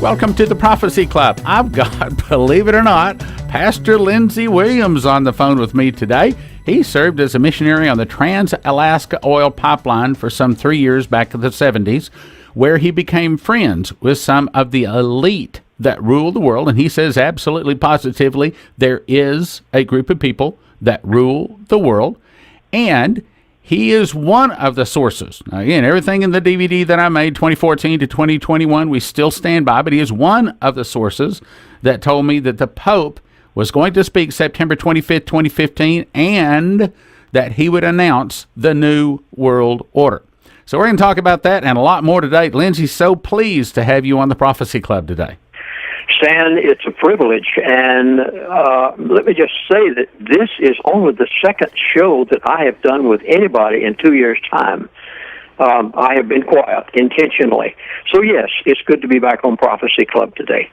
Welcome to the Prophecy Club. I've got, believe it or not, Pastor Lindsey Williams on the phone with me today. He served as a missionary on the Trans-Alaska Oil Pipeline for some 3 years back in the 70s, where he became friends with some of the elite that rule the world. And he says absolutely positively there is a group of people that rule the world, and he is one of the sources. Now, again, everything in the DVD that I made 2014 to 2021, we still stand by, but he is one of the sources that told me that the Pope was going to speak September 25th, 2015, and that he would announce the New World Order. So we're going to talk about that and a lot more today. Lindsey, so pleased to have you on the Prophecy Club today. Stan, it's a privilege, and let me just say that this is only the second show that I have done with anybody in 2 years' time. I have been quiet intentionally. So, yes, it's good to be back on Prophecy Club today.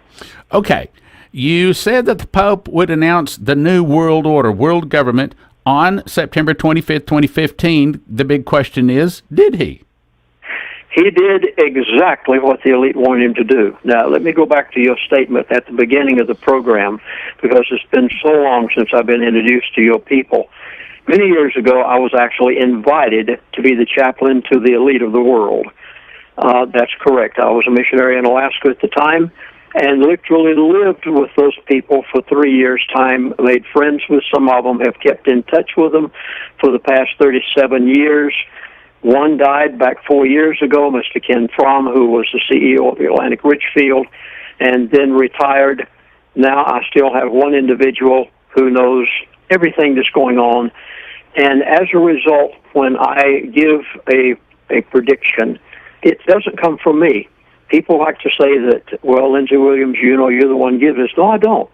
Okay. You said that the Pope would announce the New World Order, world government, on September 25th, 2015. The big question is, did he? He did exactly what the elite wanted him to do. Now, let me go back to your statement at the beginning of the program, because it's been so long since I've been introduced to your people. Many years ago, I was actually invited to be the chaplain to the elite of the world. That's correct. I was a missionary in Alaska at the time, and literally lived with those people for 3 years' time, made friends with some of them, have kept in touch with them for the past 37 years. One died back 4 years ago, Mr. Ken Fromm, who was the CEO of the Atlantic Richfield, and then retired. Now I still have one individual who knows everything that's going on. And as a result, when I give a prediction, it doesn't come from me. People like to say that, well, Lindsey Williams, you know, you're the one giving this. No, I don't.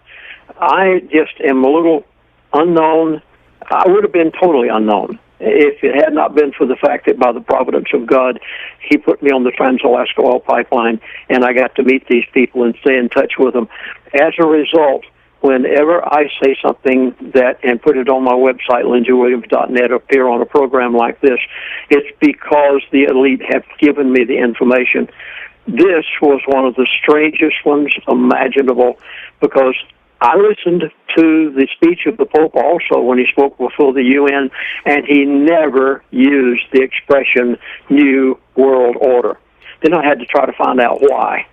I just am a little unknown. I would have been totally unknown if it had not been for the fact that by the providence of God, he put me on the Trans-Alaska Oil Pipeline, and I got to meet these people and stay in touch with them. As a result, whenever I say something that, and put it on my website, lindseywilliams.net, appear on a program like this, it's because the elite have given me the information. This was one of the strangest ones imaginable, because I listened to the speech of the Pope also when he spoke before the UN, and he never used the expression New World Order. Then I had to try to find out why.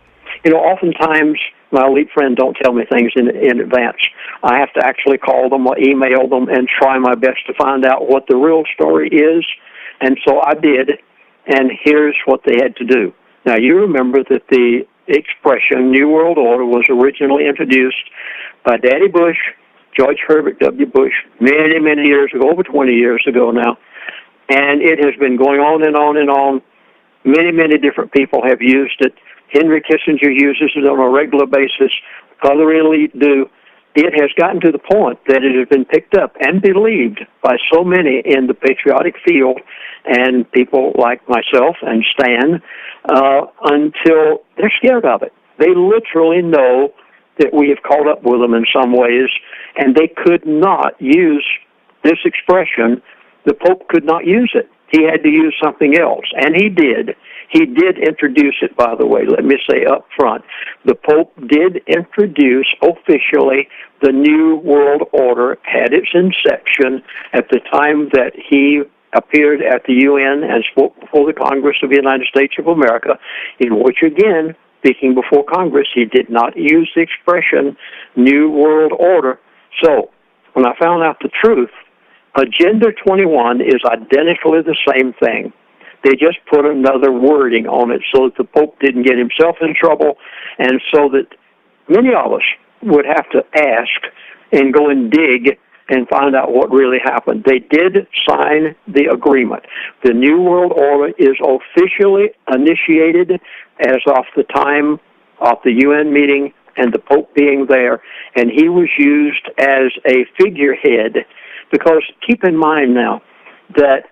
You know, oftentimes my elite friends don't tell me things in advance. I have to actually call them or email them and try my best to find out what the real story is, and so I did, and here's what they had to do. Now, you remember that the expression New World Order was originally introduced by Daddy Bush, George Herbert W. Bush, many, many years ago, over 20 years ago now. And it has been going on and on and on. Many, many different people have used it. Henry Kissinger uses it on a regular basis. Other elite do. It has gotten to the point that it has been picked up and believed by so many in the patriotic field and people like myself and Stan until they're scared of it. They literally know that we have caught up with them in some ways, and they could not use this expression. The Pope could not use it. He had to use something else, and he did. He did introduce it, by the way. Let me say up front, the Pope did introduce officially the New World Order, had its inception at the time that he appeared at the UN and spoke before the Congress of the United States of America, in which, again, speaking before Congress, he did not use the expression New World Order. So, when I found out the truth, Agenda 21 is identically the same thing. They just put another wording on it so that the Pope didn't get himself in trouble, and so that many of us would have to ask and go and dig and find out what really happened. They did sign the agreement. The New World Order is officially initiated as of the time of the UN meeting and the Pope being there, and he was used as a figurehead, because keep in mind now that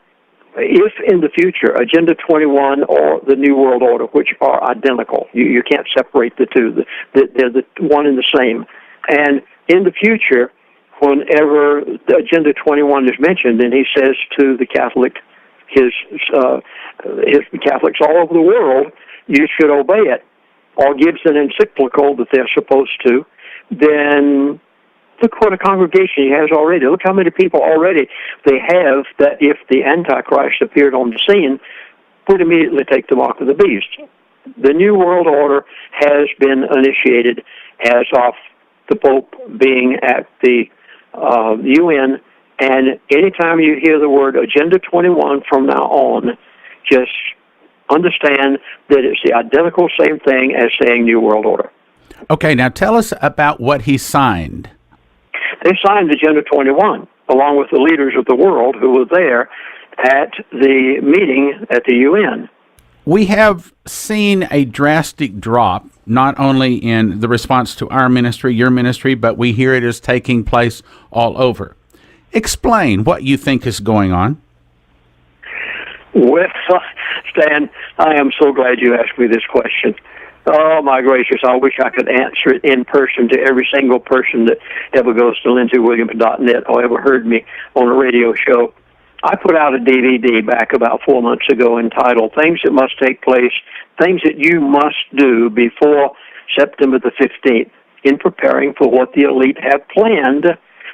if in the future Agenda 21 or the New World Order, which are identical, you can't separate the two, they're the one and the same, and in the future, whenever the Agenda 21 is mentioned, and he says to the Catholic, his Catholics all over the world, you should obey it. or gives an encyclical that they're supposed to, then look what a congregation he has already. Look how many people already they have that if the Antichrist appeared on the scene, would immediately take the mark of the beast. The New World Order has been initiated as of the Pope being at the UN, and anytime you hear the word Agenda 21 from now on, just understand that it's the identical same thing as saying New World Order. Okay, now tell us about what he signed. They signed Agenda 21, along with the leaders of the world who were there at the meeting at the UN. We have seen a drastic drop, not only in the response to our ministry, your ministry, but we hear it is taking place all over. Explain what you think is going on. Well, Stan, I am so glad you asked me this question. Oh, my gracious, I wish I could answer it in person to every single person that ever goes to LindseyWilliams.net or ever heard me on a radio show. I put out a DVD back about 4 months ago entitled Things That Must Take Place, Things That You Must Do Before September the 15th in preparing for what the elite have planned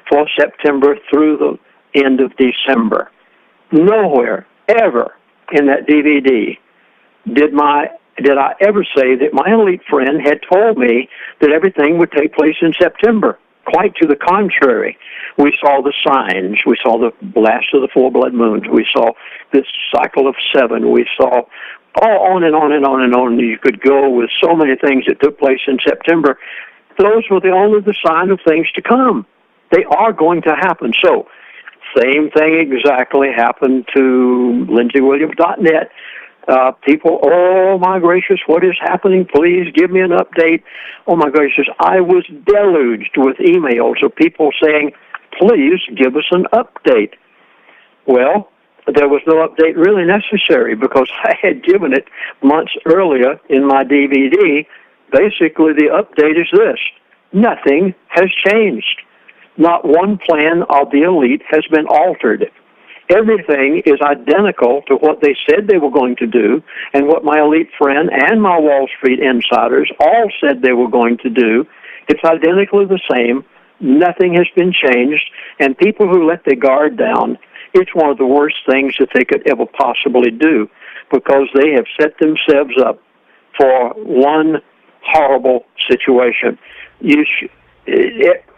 for September through the end of December. Nowhere, ever, in that DVD did I ever say that my elite friend had told me that everything would take place in September. Quite to the contrary. We saw the signs. We saw the blast of the 4 blood moons. We saw this cycle of 7. We saw on and on and on and on. You could go with so many things that took place in September. Those were only the sign of things to come. They are going to happen. So, same thing exactly happened to LindseyWilliams.net. People, oh my gracious, what is happening? Please give me an update. Oh my gracious, I was deluged with emails of people saying, please give us an update. Well, there was no update really necessary because I had given it months earlier in my DVD. Basically, the update is this. Nothing has changed. Not one plan of the elite has been altered. Everything is identical to what they said they were going to do and what my elite friend and my Wall Street insiders all said they were going to do. It's identically the same. Nothing has been changed. And people who let their guard down, it's one of the worst things that they could ever possibly do because they have set themselves up for one horrible situation.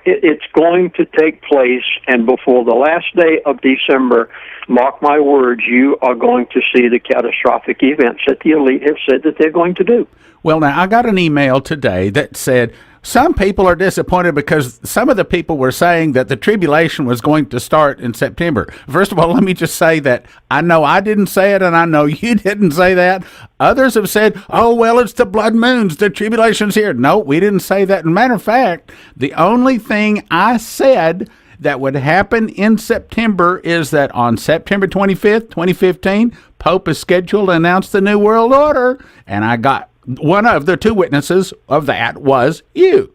It's going to take place, and before the last day of December, mark my words, you are going to see the catastrophic events that the elite have said that they're going to do. Well, now, I got an email today that said some people are disappointed because some of the people were saying that the tribulation was going to start in September. First of all, let me just say that I know I didn't say it, and I know you didn't say that. Others have said, oh, well, it's the blood moons, the tribulation's here. No, we didn't say that. As a matter of fact, the only thing I said that would happen in September is that on September 25th, 2015, Pope is scheduled to announce the New World Order, and I got one of the 2 witnesses of that was you.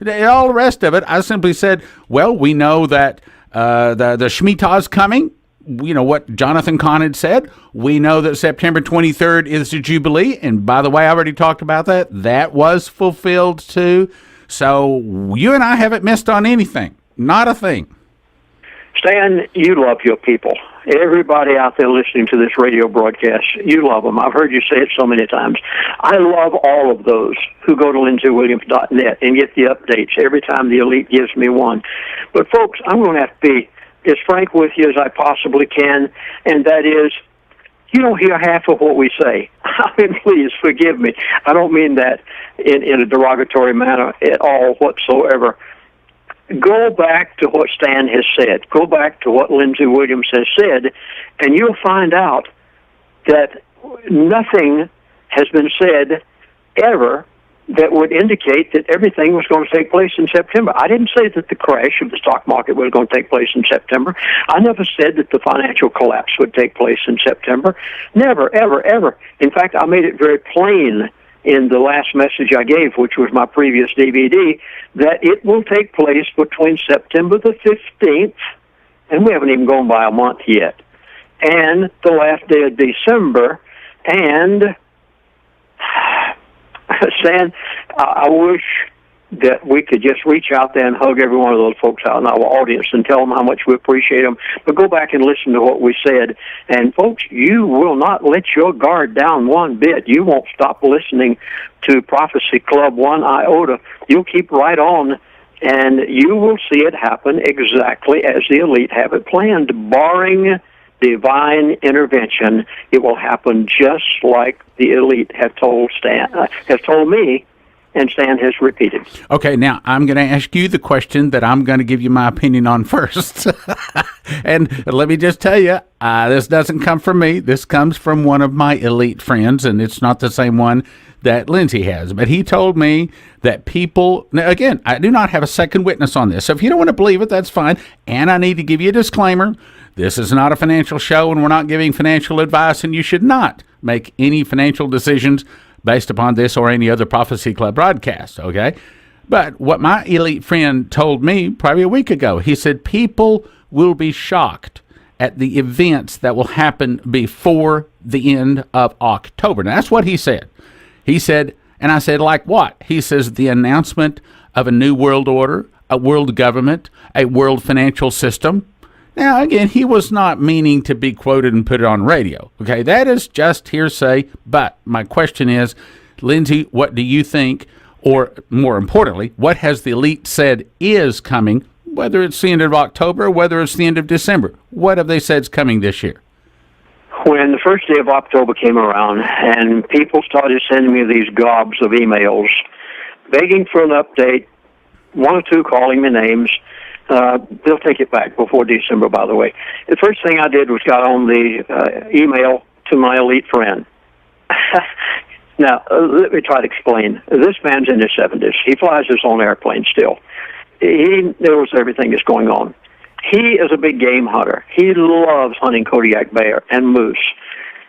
All the rest of it, I simply said, well, we know that the Shemitah's coming. You know what Jonathan Cahn had said. We know that September 23rd is the Jubilee. And by the way, I already talked about that. That was fulfilled too. So you and I haven't missed on anything. Not a thing. Stan, you love your people. Everybody out there listening to this radio broadcast, you love them. I've heard you say it so many times. I love all of those who go to LindseyWilliams.net and get the updates every time the elite gives me one. But folks, I'm going to have to be as frank with you as I possibly can, and that is, you don't hear half of what we say. I mean, please forgive me. I don't mean that in a derogatory manner at all whatsoever. Go back to what Stan has said. Go back to what Lindsey Williams has said, and you'll find out that nothing has been said ever that would indicate that everything was going to take place in September. I didn't say that the crash of the stock market was going to take place in September. I never said that the financial collapse would take place in September. Never, ever, ever. In fact, I made it very plain in the last message I gave, which was my previous DVD, that it will take place between September the 15th, and we haven't even gone by a month yet, and the last day of December, and Stan, I wish that we could just reach out there and hug every one of those folks out in our audience and tell them how much we appreciate them. But go back and listen to what we said. And, folks, you will not let your guard down one bit. You won't stop listening to Prophecy Club one iota. You'll keep right on, and you will see it happen exactly as the elite have it planned. Barring divine intervention, it will happen just like the elite have told me, and Stan has repeated. Okay, now I'm going to ask you the question that I'm going to give you my opinion on first. And let me just tell you, this doesn't come from me. This comes from one of my elite friends, and it's not the same one that Lindsey has. But he told me that people, now again, I do not have a second witness on this. So if you don't want to believe it, that's fine. And I need to give you a disclaimer. This is not a financial show, and we're not giving financial advice, and you should not make any financial decisions based upon this or any other Prophecy Club broadcast, okay? But what my elite friend told me probably a week ago, he said people will be shocked at the events that will happen before the end of October. Now, that's what he said. He said, and I said, like what? He says the announcement of a new world order, a world government, a world financial system. Now, again, he was not meaning to be quoted and put it on radio. Okay, that is just hearsay. But my question is, Lindsey, what do you think, or more importantly, what has the elite said is coming, whether it's the end of October or whether it's the end of December? What have they said is coming this year? When the first day of October came around and people started sending me these gobs of emails begging for an update, one or two calling me names, they'll take it back before December, by the way. The first thing I did was got on the email to my elite friend. Now, let me try to explain. This man's in his 70s. He flies his own airplane still. He knows everything that's going on. He is a big game hunter. He loves hunting Kodiak bear and moose.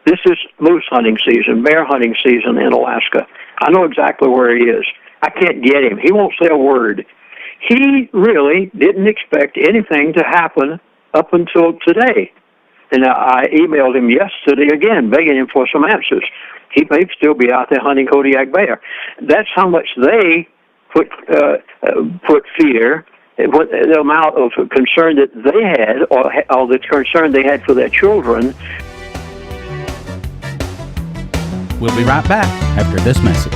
This is moose hunting season, bear hunting season in Alaska. I know exactly where he is. I can't get him. He won't say a word. He really didn't expect anything to happen up until today. And I emailed him yesterday again, begging him for some answers. He may still be out there hunting Kodiak bear. That's how much they put fear, the amount of concern that they had, or the concern they had for their children. We'll be right back after this message.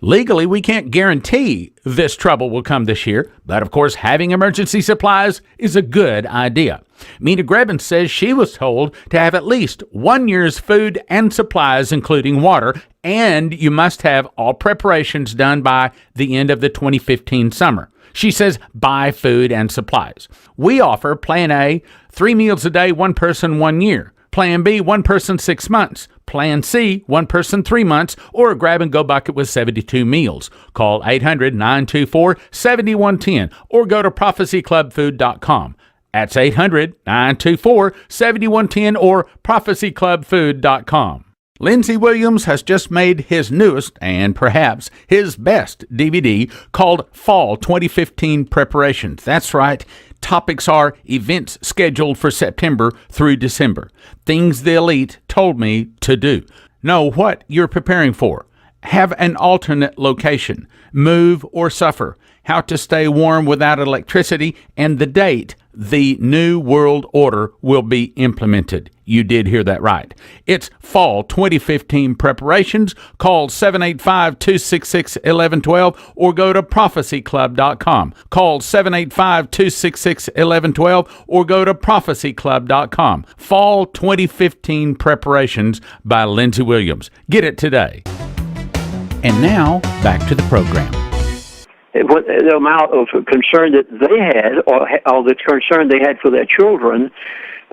Legally, we can't guarantee this trouble will come this year, but of course, having emergency supplies is a good idea. Mina Grebin says she was told to have at least 1 year's food and supplies, including water, and you must have all preparations done by the end of the 2015 summer. She says buy food and supplies. We offer Plan A, 3 meals a day, 1 person, 1 year. Plan B, 1 person, 6 months. Plan C, 1 person, 3 months, or a grab-and-go bucket with 72 meals. Call 800-924-7110 or go to prophecyclubfood.com. That's 800-924-7110 or prophecyclubfood.com. Lindsey Williams has just made his newest and perhaps his best DVD called Fall 2015 Preparations. That's right. Topics are events scheduled for September through December. Things the elite told me to do. Know what you're preparing for. Have an alternate location. Move or suffer. How to stay warm without electricity, and the date the New World Order will be implemented. You did hear that right. It's Fall 2015 Preparations. Call 785-266-1112 or go to prophecyclub.com. Call 785-266-1112 or go to prophecyclub.com. Fall 2015 Preparations by Lindsey Williams. Get it today. And now, back to the program. The amount of concern that they had, or the concern they had for their children,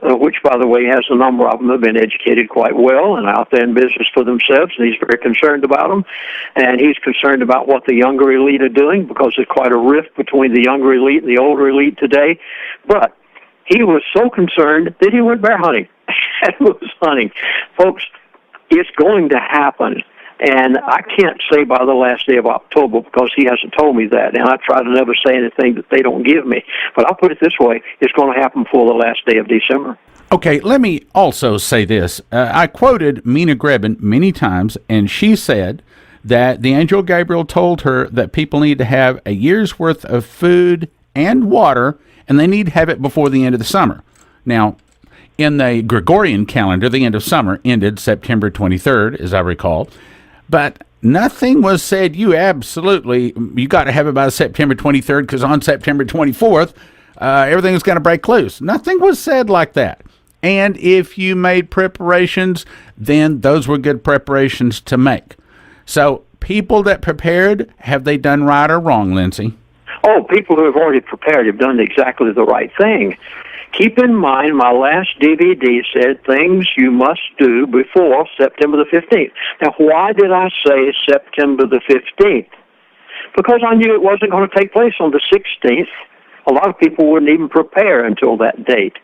which, by the way, has a number of them have been educated quite well and out there in business for themselves, and he's very concerned about them. And he's concerned about what the younger elite are doing, because there's quite a rift between the younger elite and the older elite today. But he was so concerned that he went bear hunting and moose hunting. Folks, it's going to happen. And I can't say by the last day of October, because he hasn't told me that, and I try to never say anything that they don't give me. But I'll put it this way, it's going to happen before the last day of December. Okay, let me also say this. I quoted Mina Grebin many times, and she said that the angel Gabriel told her that people need to have a year's worth of food and water, and they need to have it before the end of the summer. Now, in the Gregorian calendar, the end of summer ended September 23rd, as I recall, but nothing was said, you got to have it by September 23rd because on September 24th, everything was going to break loose. Nothing was said like that. And if you made preparations, then those were good preparations to make. So people that prepared, have they done right or wrong, Lindsey? Oh, people who have already prepared have done exactly the right thing. Keep in mind, my last DVD said things you must do before September the 15th. Now, why did I say September the 15th? Because I knew it wasn't going to take place on the 16th. A lot of people wouldn't even prepare until that date.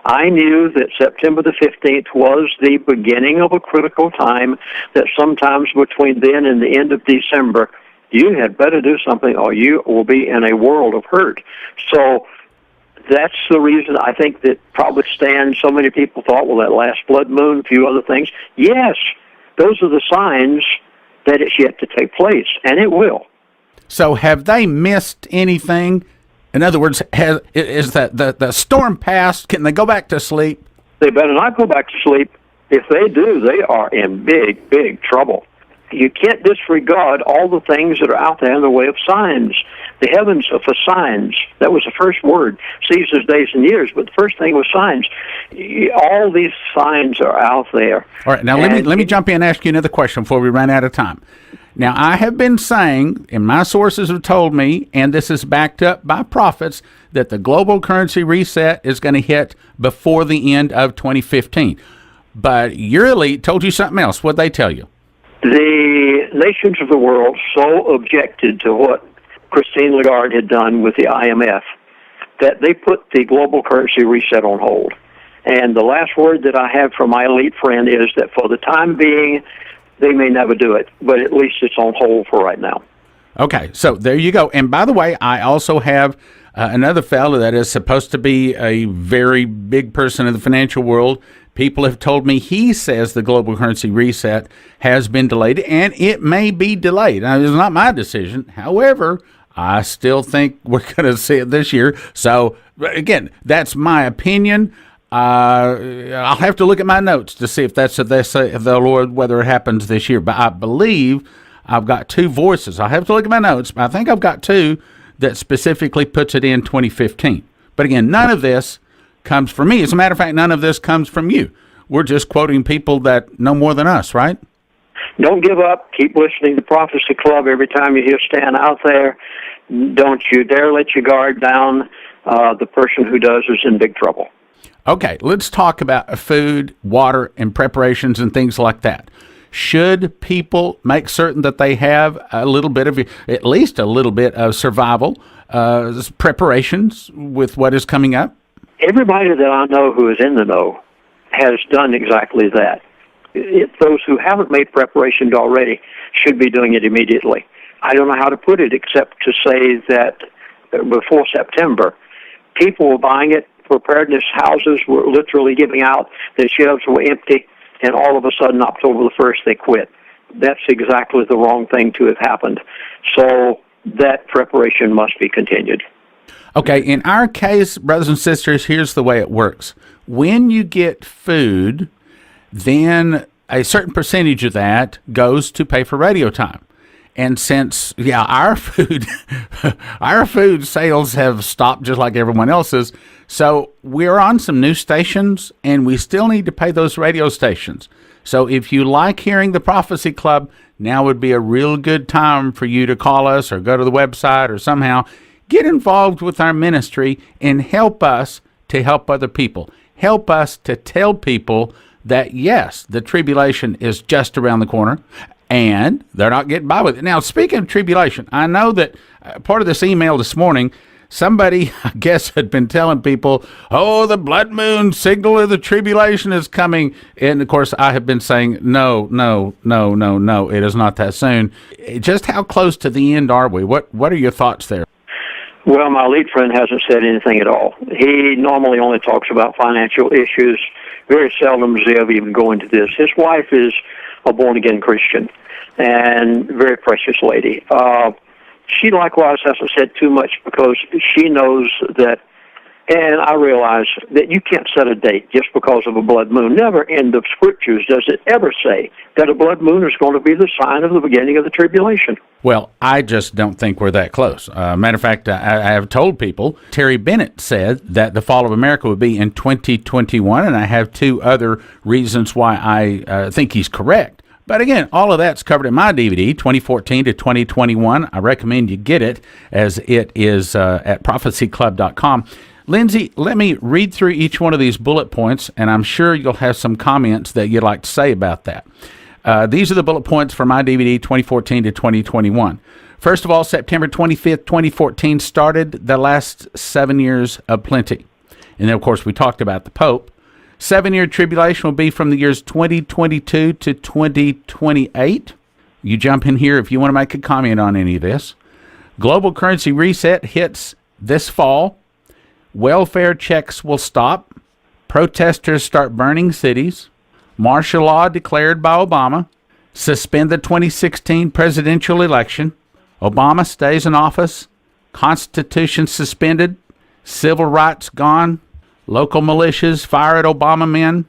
I knew that September the 15th was the beginning of a critical time, that sometimes between then and the end of December, you had better do something or you will be in a world of hurt. So that's the reason I think that probably stands. So many people thought, well, that last blood moon, a few other things. Yes, those are the signs that it's yet to take place, and it will. So have they missed anything? In other words, is that the storm past? Can they go back to sleep? They better not go back to sleep. If they do, they are in big, big trouble. You can't disregard all the things that are out there in the way of signs. The heavens are for signs. That was the first word. Seasons, days, and years, but the first thing was signs. All these signs are out there. All right, now let me jump in and ask you another question before we run out of time. Now, I have been saying, and my sources have told me, and this is backed up by prophets, that the global currency reset is going to hit before the end of 2015. But your elite told you something else. What'd they tell you? The nations of the world so objected to what Christine Lagarde had done with the IMF that they put the global currency reset on hold. And the last word that I have from my elite friend is that for the time being, they may never do it, but at least it's on hold for right now. Okay, so there you go. And by the way, I also have another fellow that is supposed to be a very big person in the financial world. People have told me he says the global currency reset has been delayed, and it may be delayed. Now, it's not my decision. However, I still think we're going to see it this year. So, again, that's my opinion. I'll have to look at my notes to see if that's the Lord, whether it happens this year. But I believe I've got two voices. I'll have to look at my notes, but I think I've got two that specifically puts it in 2015. But again, none of this comes from me. As a matter of fact, none of this comes from you. We're just quoting people that know more than us, right? Don't give up. Keep listening to Prophecy Club every time you hear Stan out there. Don't you dare let your guard down. The person who does is in big trouble. Okay, let's talk about food, water, and preparations and things like that. Should people make certain that they have a little bit of, at least a little bit of survival preparations with what is coming up? Everybody that I know who is in the know has done exactly that. Those who haven't made preparations already should be doing it immediately. I don't know how to put it except to say that before September, people were buying it. Preparedness houses were literally giving out. The shelves were empty, and all of a sudden, October the 1st, they quit. That's exactly the wrong thing to have happened. So that preparation must be continued. Okay, in our case, brothers and sisters, here's the way it works. When you get food, then a certain percentage of that goes to pay for radio time. And since, our food sales have stopped just like everyone else's, so we're on some new stations, and we still need to pay those radio stations. So if you like hearing the Prophecy Club, now would be a real good time for you to call us or go to the website or somehow get involved with our ministry and help us to help other people. Help us to tell people that, yes, the tribulation is just around the corner, and they're not getting by with it. Now, speaking of tribulation, I know that part of this email this morning, somebody, I guess, had been telling people, the blood moon signal of the tribulation is coming. And, of course, I have been saying, no, it is not that soon. Just how close to the end are we? What are your thoughts there? Well, my lead friend hasn't said anything at all. He normally only talks about financial issues. Very seldom does he ever even go into this. His wife is a born-again Christian and very precious lady. She likewise hasn't said too much because she knows that, and I realize that you can't set a date just because of a blood moon. Never in the scriptures does it ever say that a blood moon is going to be the sign of the beginning of the tribulation. Well, I just don't think we're that close. Matter of fact, I have told people, Terry Bennett said that the fall of America would be in 2021, and I have two other reasons why I think he's correct. But again, all of that's covered in my DVD, 2014 to 2021. I recommend you get it, as it is at prophecyclub.com. Lindsey, let me read through each one of these bullet points, and I'm sure you'll have some comments that you'd like to say about that. These are the bullet points for my DVD, 2014 to 2021. First of all, September 25th, 2014 started the last 7 years of plenty. And then, of course, we talked about the Pope. 7-year tribulation will be from the years 2022 to 2028. You jump in here if you want to make a comment on any of this. Global currency reset hits this fall. Welfare checks will stop. Protesters start burning cities. Martial law declared by Obama. Suspend the 2016 presidential election. Obama stays in office. Constitution suspended. Civil rights gone. Local militias fire at Obama men.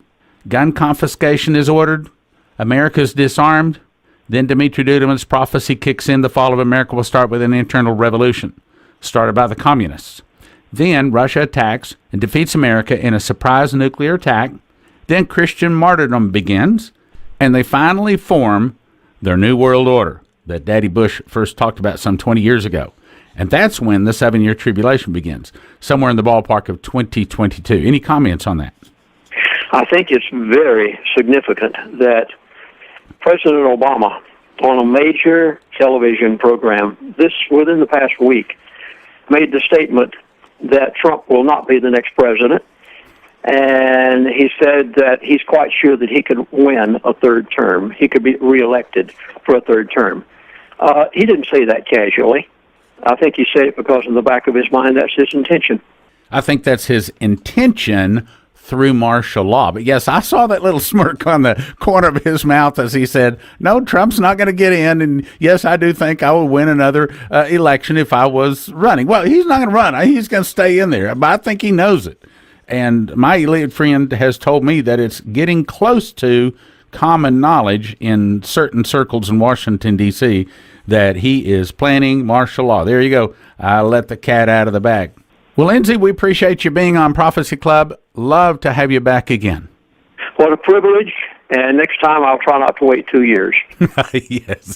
Gun confiscation is ordered. America's disarmed. Then Dimitri Duduman's prophecy kicks in. The fall of America will start with an internal revolution started by the communists. Then Russia attacks and defeats America in a surprise nuclear attack. Then Christian martyrdom begins, and they finally form their New World Order that Daddy Bush first talked about some 20 years ago. And that's when the 7-year tribulation begins, somewhere in the ballpark of 2022. Any comments on that? I think it's very significant that President Obama, on a major television program, within the past week, made the statement that Trump will not be the next president. And he said that he's quite sure that he could win a third term. He could be reelected for a third term. He didn't say that casually. I think he said it because in the back of his mind, that's his intention. I think that's his intention through martial law. But yes, I saw that little smirk on the corner of his mouth as he said, no, Trump's not going to get in. And yes, I do think I will win another election if I was running. Well, he's not going to run. He's going to stay in there. But I think he knows it. And my elite friend has told me that it's getting close to common knowledge in certain circles in Washington, D.C., that he is planning martial law. There you go. I let the cat out of the bag. Well, Lindsey, we appreciate you being on Prophecy Club. Love to have you back again. What a privilege. And next time I'll try not to wait 2 years.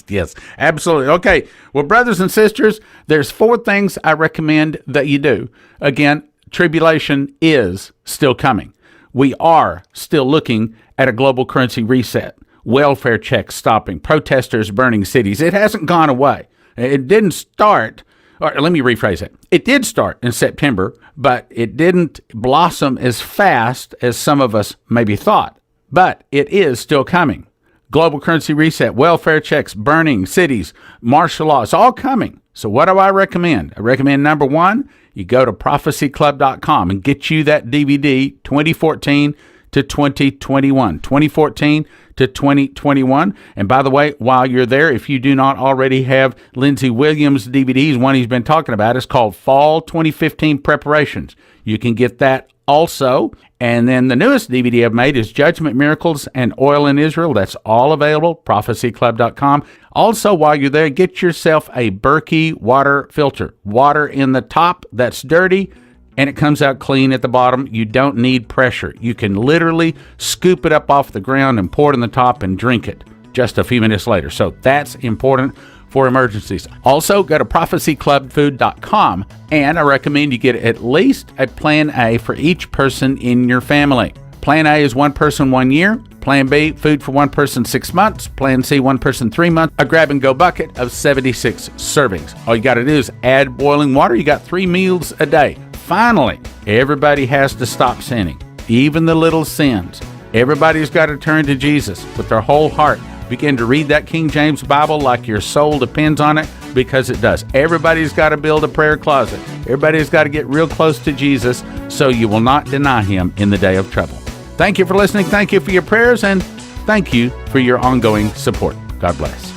Yes, absolutely. Okay, well, brothers and sisters, there's 4 things I recommend that you do. Again, tribulation is still coming. We are still looking at a global currency reset. Welfare checks stopping, protesters burning cities. It hasn't gone away. It didn't start, or let me rephrase it. It did start in September, but it didn't blossom as fast as some of us maybe thought. But it is still coming. Global currency reset, welfare checks, burning cities, martial law. It's all coming. So what do I recommend? I recommend, number 1, you go to prophecyclub.com and get you that DVD 2014 to 2021. 2014 to 2021. And by the way, while you're there, if you do not already have Lindsey Williams' DVDs, one he's been talking about is called Fall 2015 Preparations. You can get that also. And then the newest DVD I've made is Judgment, Miracles, and Oil in Israel. That's all available, prophecyclub.com. Also, while you're there, get yourself a Berkey water filter. Water in the top that's dirty, and it comes out clean at the bottom. You don't need pressure. You can literally scoop it up off the ground and pour it in the top and drink it just a few minutes later. So that's important for emergencies. Also, go to prophecyclubfood.com, and I recommend you get at least a Plan A for each person in your family. Plan A is 1 person 1 year. Plan B, food for 1 person 6 months. Plan C, 1 person 3 months. A grab-and-go bucket of 76 servings. All you got to do is add boiling water. You got 3 meals a day. Finally, everybody has to stop sinning, even the little sins. Everybody's got to turn to Jesus with their whole heart. Begin to read that King James Bible like your soul depends on it, because it does. Everybody's got to build a prayer closet. Everybody's got to get real close to Jesus so you will not deny him in the day of trouble. Thank you for listening. Thank you for your prayers, and Thank you for your ongoing support. God bless.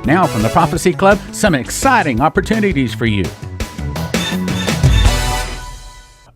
Now from the Prophecy Club, some exciting opportunities for you.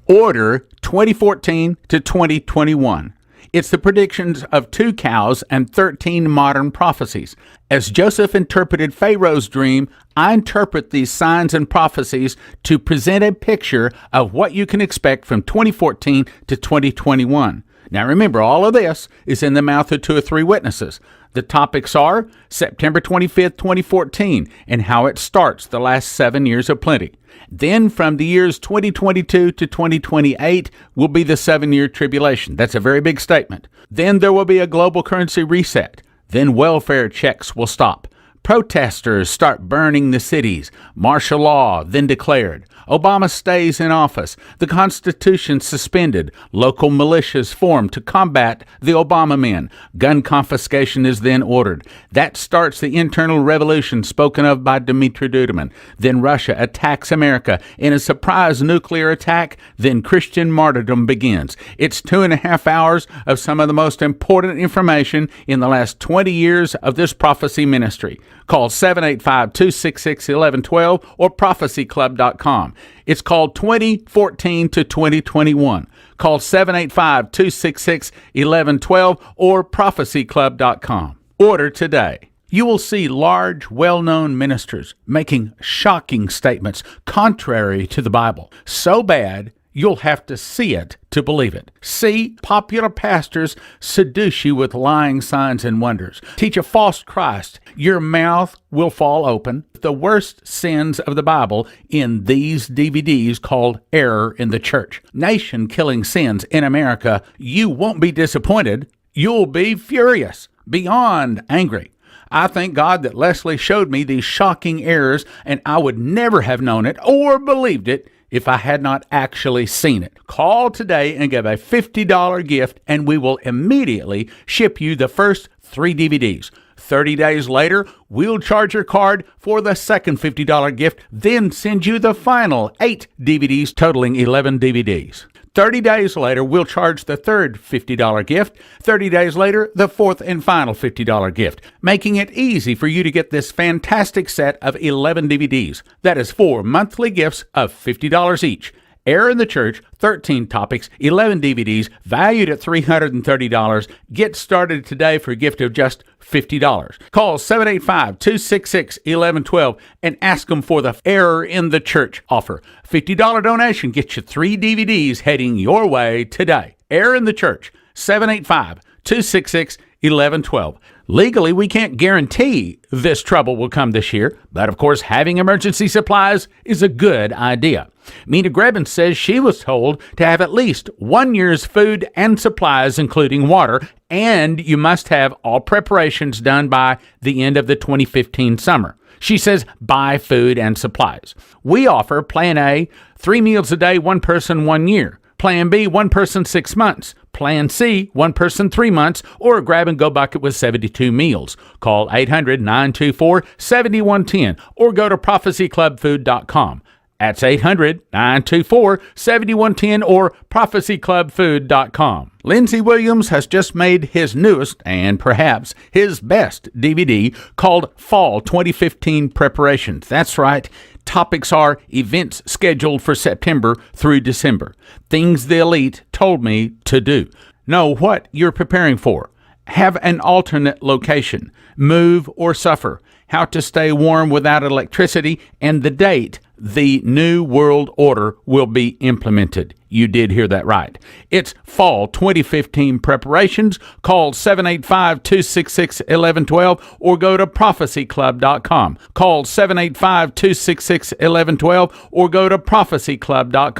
Order 2014 to 2021. It's the predictions of 2 cows and 13 modern prophecies. As Joseph interpreted Pharaoh's dream, I interpret these signs and prophecies to present a picture of what you can expect from 2014 to 2021. Now remember, all of this is in the mouth of 2 or 3 witnesses. The topics are September 25th, 2014, and how it starts the last 7 years of plenty. Then from the years 2022 to 2028 will be the 7-year tribulation. That's a very big statement. Then there will be a global currency reset. Then welfare checks will stop. Protesters start burning the cities. Martial law then declared. Obama stays in office. The Constitution suspended. Local militias formed to combat the Obama men. Gun confiscation is then ordered. That starts the internal revolution spoken of by Dmitry Duduman. Then Russia attacks America in a surprise nuclear attack. Then Christian martyrdom begins. It's 2.5 hours of some of the most important information in the last 20 years of this prophecy ministry. Call 785-266-1112 or prophecyclub.com. It's called 2014 to 2021. Call 785-266-1112 or prophecyclub.com. Order today. You will see large, well-known ministers making shocking statements contrary to the Bible. So bad, you'll have to see it to believe it. See popular pastors seduce you with lying signs and wonders. Teach a false Christ. Your mouth will fall open. The worst sins of the Bible in these DVDs called Error in the Church. Nation-killing sins in America. You won't be disappointed. You'll be furious, beyond angry. I thank God that Leslie showed me these shocking errors, and I would never have known it or believed it if I had not actually seen it. Call today and give a $50 gift, and we will immediately ship you the first 3 DVDs. 30 days later, we'll charge your card for the second $50 gift, then send you the final 8 DVDs, totaling 11 DVDs. 30 days later, we'll charge the third $50 gift. 30 days later, the fourth and final $50 gift, making it easy for you to get this fantastic set of 11 DVDs. That is 4 monthly gifts of $50 each. Error in the Church, 13 topics, 11 DVDs, valued at $330. Get started today for a gift of just $50. Call 785-266-1112 and ask them for the Error in the Church offer. $50 donation gets you 3 DVDs heading your way today. Error in the Church, 785-266-1112. Legally, we can't guarantee this trouble will come this year, but of course, having emergency supplies is a good idea. Mina Grebin says she was told to have at least 1 year's food and supplies, including water, and you must have all preparations done by the end of the 2015 summer. She says buy food and supplies. We offer Plan A, 3 meals a day, 1 person, 1 year. Plan B, 1 person, 6 months. Plan C, 1 person, 3 months, or a grab-and-go bucket with 72 meals. Call 800-924-7110 or go to prophecyclubfood.com. That's 800-924-7110 or prophecyclubfood.com. Lindsey Williams has just made his newest and perhaps his best DVD called Fall 2015 Preparations. That's right. Topics are events scheduled for September through December. Things the elite told me to do. Know what you're preparing for. Have an alternate location. Move or suffer. How to stay warm without electricity, and the date the New World Order will be implemented. You did hear that right. It's Fall 2015 Preparations. Call 785-266-1112 or go to prophecyclub.com. Call 785-266-1112 or go to prophecyclub.com.